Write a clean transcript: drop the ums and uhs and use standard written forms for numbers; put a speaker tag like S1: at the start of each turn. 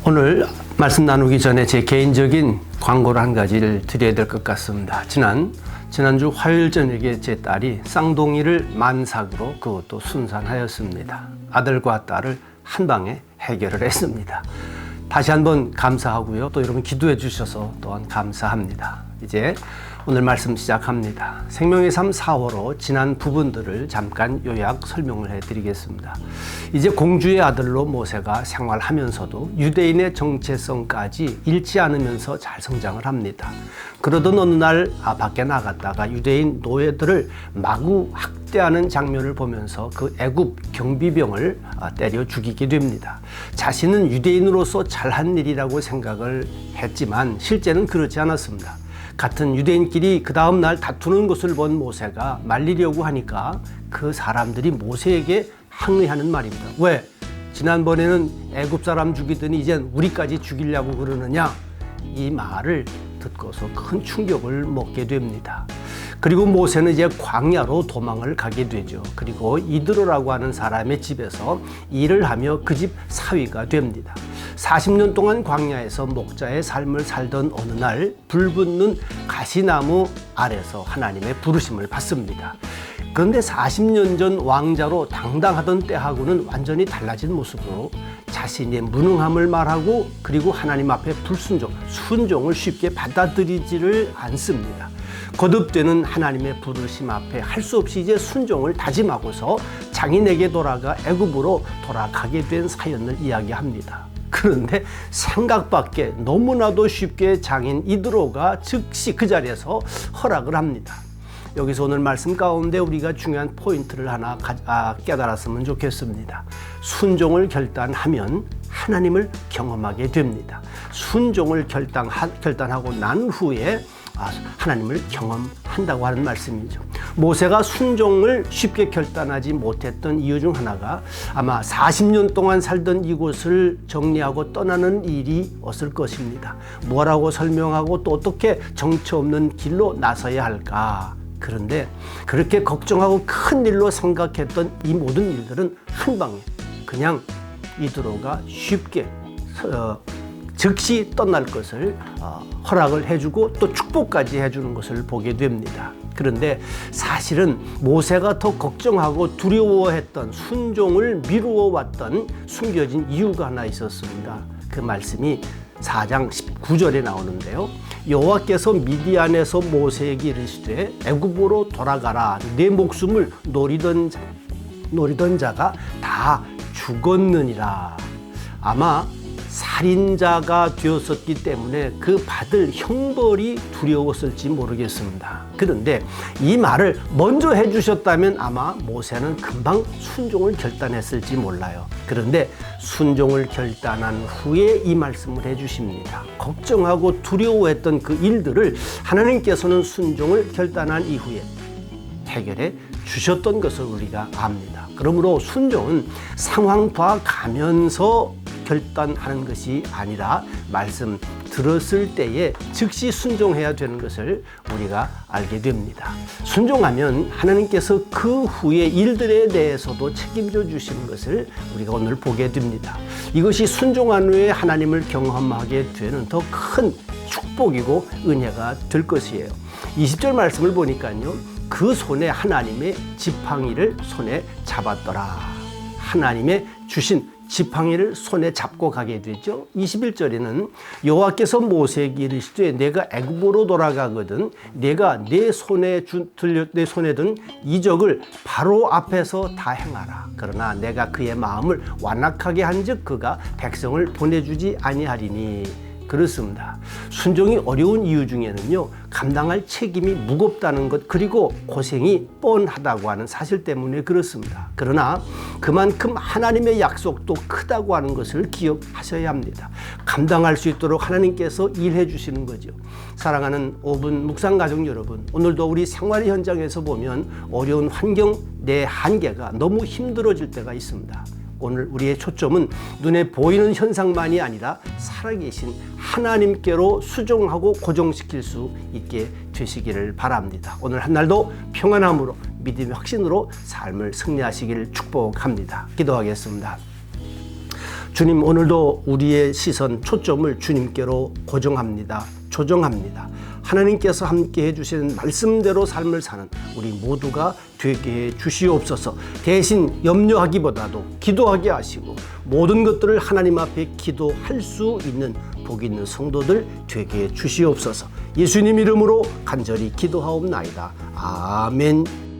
S1: 오늘 말씀 나누기 전에 제 개인적인 광고를 한 가지를 드려야 될 것 같습니다. 지난주 화요일 저녁에 제 딸이 쌍둥이를 만삭으로 그것도 순산하였습니다. 아들과 딸을 한 방에 해결을 했습니다. 다시 한번 감사하고요. 또 여러분 기도해 주셔서 또한 감사합니다. 이제 오늘 말씀 시작합니다. 생명의 삶 4호로 지난 부분들을 잠깐 요약 설명을 해드리겠습니다. 이제 공주의 아들로 모세가 생활하면서도 유대인의 정체성까지 잃지 않으면서 잘 성장을 합니다. 그러던 어느 날 밖에 나갔다가 유대인 노예들을 마구 학대하는 장면을 보면서 그 애굽 경비병을 때려 죽이게 됩니다. 자신은 유대인으로서 잘한 일이라고 생각을 했지만 실제는 그렇지 않았습니다. 같은 유대인끼리 그 다음 날 다투는 것을 본 모세가 말리려고 하니까 그 사람들이 모세에게 항의하는 말입니다. 왜? 지난번에는 애굽 사람 죽이더니 이젠 우리까지 죽이려고 그러느냐? 이 말을 듣고서 큰 충격을 먹게 됩니다. 그리고 모세는 이제 광야로 도망을 가게 되죠. 그리고 이드로라고 하는 사람의 집에서 일을 하며 그 집 사위가 됩니다. 40년 동안 광야에서 목자의 삶을 살던 어느 날 불붙는 가시나무 아래서 하나님의 부르심을 받습니다. 그런데 40년 전 왕자로 당당하던 때하고는 완전히 달라진 모습으로 자신의 무능함을 말하고 그리고 하나님 앞에 순종을 쉽게 받아들이지를 않습니다. 거듭되는 하나님의 부르심 앞에 할 수 없이 이제 순종을 다짐하고서 장인에게 돌아가 애굽으로 돌아가게 된 사연을 이야기합니다. 그런데 생각밖에 너무나도 쉽게 장인 이드로가 즉시 그 자리에서 허락을 합니다. 여기서 오늘 말씀 가운데 우리가 중요한 포인트를 하나 깨달았으면 좋겠습니다. 순종을 결단하면 하나님을 경험하게 됩니다. 순종을 결단하고 난 후에 하나님을 경험한다고 하는 말씀이죠. 모세가 순종을 쉽게 결단하지 못했던 이유 중 하나가 아마 40년 동안 살던 이곳을 정리하고 떠나는 일이 없을 것입니다. 뭐라고 설명하고 또 어떻게 정처 없는 길로 나서야 할까? 그런데 그렇게 걱정하고 큰 일로 생각했던 이 모든 일들은 한 방에 그냥 이드로가 쉽게 즉시 떠날 것을 허락을 해주고 또 축복까지 해주는 것을 보게 됩니다. 그런데 사실은 모세가 더 걱정하고 두려워했던 순종을 미루어왔던 숨겨진 이유가 하나 있었습니다. 그 말씀이 4장 19절에 나오는데요. 여호와께서 미디안에서 모세에게 이르시되 애굽으로 돌아가라. 내 목숨을 노리던 자가 다 죽었느니라. 아마 살인자가 되었었기 때문에 그 받을 형벌이 두려웠을지 모르겠습니다. 그런데 이 말을 먼저 해주셨다면 아마 모세는 금방 순종을 결단했을지 몰라요. 그런데 순종을 결단한 후에 이 말씀을 해주십니다. 걱정하고 두려워했던 그 일들을 하나님께서는 순종을 결단한 이후에 해결해 주셨던 것을 우리가 압니다. 그러므로 순종은 상황 봐가면서 결단하는 것이 아니라 말씀 들었을 때에 즉시 순종해야 되는 것을 우리가 알게 됩니다. 순종하면 하나님께서 그 후의 일들에 대해서도 책임져 주시는 것을 우리가 오늘 보게 됩니다. 이것이 순종한 후에 하나님을 경험하게 되는 더 큰 축복이고 은혜가 될 것이에요. 20절 말씀을 보니까요. 그 손에 하나님의 지팡이를 손에 잡았더라. 하나님의 주신 지팡이를 손에 잡고 가게 되죠. 21절에는 여호와께서 모세에게 이르시되 내가 애굽으로 돌아가거든 내가 내 손에 든 이적을 바로 앞에서 다 행하라. 그러나 내가 그의 마음을 완악하게 한즉 그가 백성을 보내주지 아니하리니. 그렇습니다. 순종이 어려운 이유 중에는요, 감당할 책임이 무겁다는 것, 그리고 고생이 뻔하다고 하는 사실 때문에 그렇습니다. 그러나 그만큼 하나님의 약속도 크다고 하는 것을 기억하셔야 합니다. 감당할 수 있도록 하나님께서 일해 주시는 거죠. 사랑하는 5분 묵상가족 여러분, 오늘도 우리 생활 현장에서 보면 어려운 환경 내 한계가 너무 힘들어질 때가 있습니다. 오늘 우리의 초점은 눈에 보이는 현상만이 아니라 살아계신 하나님께로 수종하고 고정시킬 수 있게 되시기를 바랍니다. 오늘 한 날도 평안함으로 믿음의 확신으로 삶을 승리하시기를 축복합니다. 기도하겠습니다. 주님, 오늘도 우리의 시선, 초점을 주님께로 고정합니다. 조정합니다. 하나님께서 함께 해주시는 말씀대로 삶을 사는 우리 모두가 되게 해 주시옵소서. 대신 염려하기보다도 기도하게 하시고 모든 것들을 하나님 앞에 기도할 수 있는 복 있는 성도들 되게 해 주시옵소서. 예수님 이름으로 간절히 기도하옵나이다. 아멘.